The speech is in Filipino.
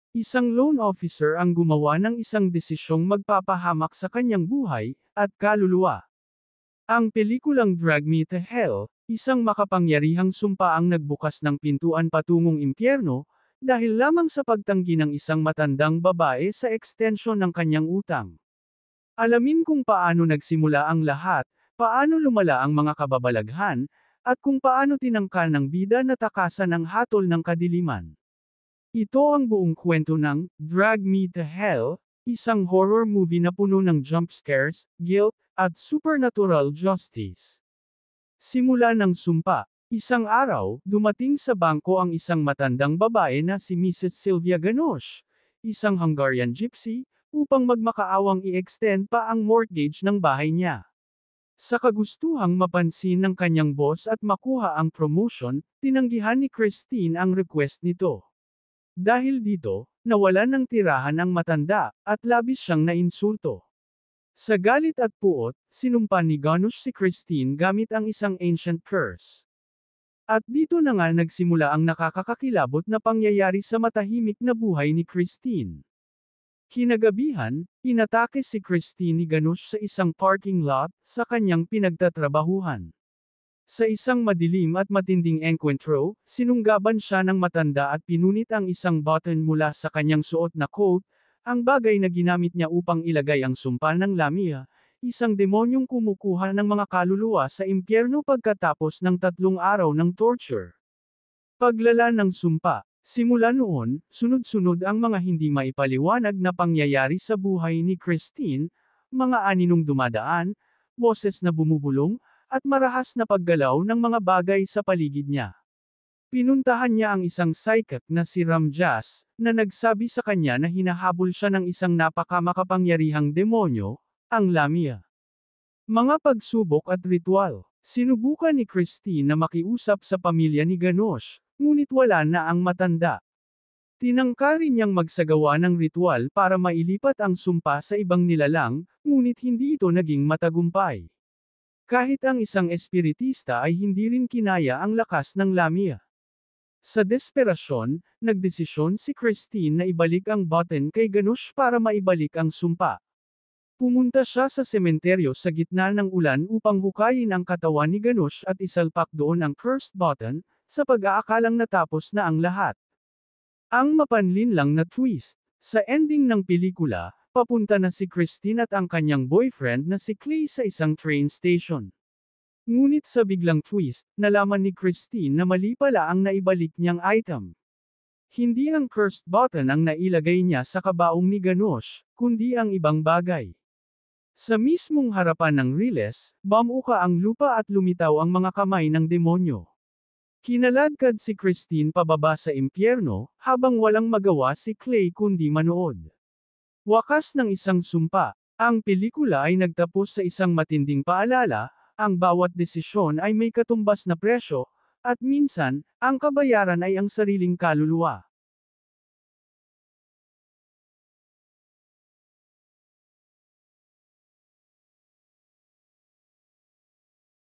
Isang loan officer ang gumawa ng isang desisyong magpapahamak sa kanyang buhay at kaluluwa. Ang pelikulang Drag Me to Hell, isang makapangyarihang sumpa ang nagbukas ng pintuan patungong impyerno, dahil lamang sa pagtanggi ng isang matandang babae sa ekstensyon ng kanyang utang. Alamin kung paano nagsimula ang lahat, paano lumala ang mga kababalaghan, at kung paano tinangka ng bida na takasan ang hatol ng kadiliman. Ito ang buong kwento ng Drag Me to Hell, isang horror movie na puno ng jump scares, guilt, at supernatural justice. Simula ng sumpa. Isang araw, dumating sa bangko ang isang matandang babae na si Mrs. Sylvia Ganoche, isang Hungarian gypsy, upang magmakaawang i-extend pa ang mortgage ng bahay niya. Sa kagustuhang mapansin ng kanyang boss at makuha ang promotion, tinanggihan ni Christine ang request nito. Dahil dito, nawalan ng tirahan ang matanda, at labis siyang nainsulto. Sa galit at puot, sinumpa ni Ganoche si Christine gamit ang isang ancient curse. At dito na nga nagsimula ang nakakakilabot na pangyayari sa matahimik na buhay ni Christine. Kinagabihan, inatake si Christine ni Ganoche sa isang parking lot sa kanyang pinagtatrabahuhan. Sa isang madilim at matinding enkwentro, sinunggaban siya ng matanda at pinunit ang isang button mula sa kanyang suot na coat, ang bagay na ginamit niya upang ilagay ang sumpa ng Lamia, isang demonyong kumukuha ng mga kaluluwa sa impyerno pagkatapos ng 3 araw ng torture. Paglala ng sumpa. Simula noon, sunod-sunod ang mga hindi maipaliwanag na pangyayari sa buhay ni Christine, mga aninong dumadaan, boses na bumubulong, at marahas na paggalaw ng mga bagay sa paligid niya. Pinuntahan niya ang isang psychic na si Ramjas, na nagsabi sa kanya na hinahabol siya ng isang napakamakapangyarihang demonyo, ang Lamia. Mga pagsubok at ritual. Sinubukan ni Christine na makiusap sa pamilya ni Ganoche, ngunit wala na ang matanda. Tinangka rin niyang magsagawa ng ritual para mailipat ang sumpa sa ibang nilalang, ngunit hindi ito naging matagumpay. Kahit ang isang espiritista ay hindi rin kinaya ang lakas ng Lamia. Sa desperasyon, nagdesisyon si Christine na ibalik ang button kay Ganoche para maibalik ang sumpa. Pumunta siya sa sementeryo sa gitna ng ulan upang hukayin ang katawan ni Ganoche at isalpak doon ang cursed button, sa pag-aakalang natapos na ang lahat. Ang mapanlinlang na twist. Sa ending ng pelikula, papunta na si Christine at ang kanyang boyfriend na si Clay sa isang train station. Ngunit sa biglang twist, nalaman ni Christine na mali pala ang naibalik niyang item. Hindi ang cursed button ang nailagay niya sa kabaong ni Ganoche, kundi ang ibang bagay. Sa mismong harapan ng riles, bumuka ang lupa at lumitaw ang mga kamay ng demonyo. Kinaladkad si Christine pababa sa impyerno, habang walang magawa si Clay kundi manood. Wakas ng isang sumpa. Ang pelikula ay nagtapos sa isang matinding paalala, ang bawat desisyon ay may katumbas na presyo, at minsan, ang kabayaran ay ang sariling kaluluwa.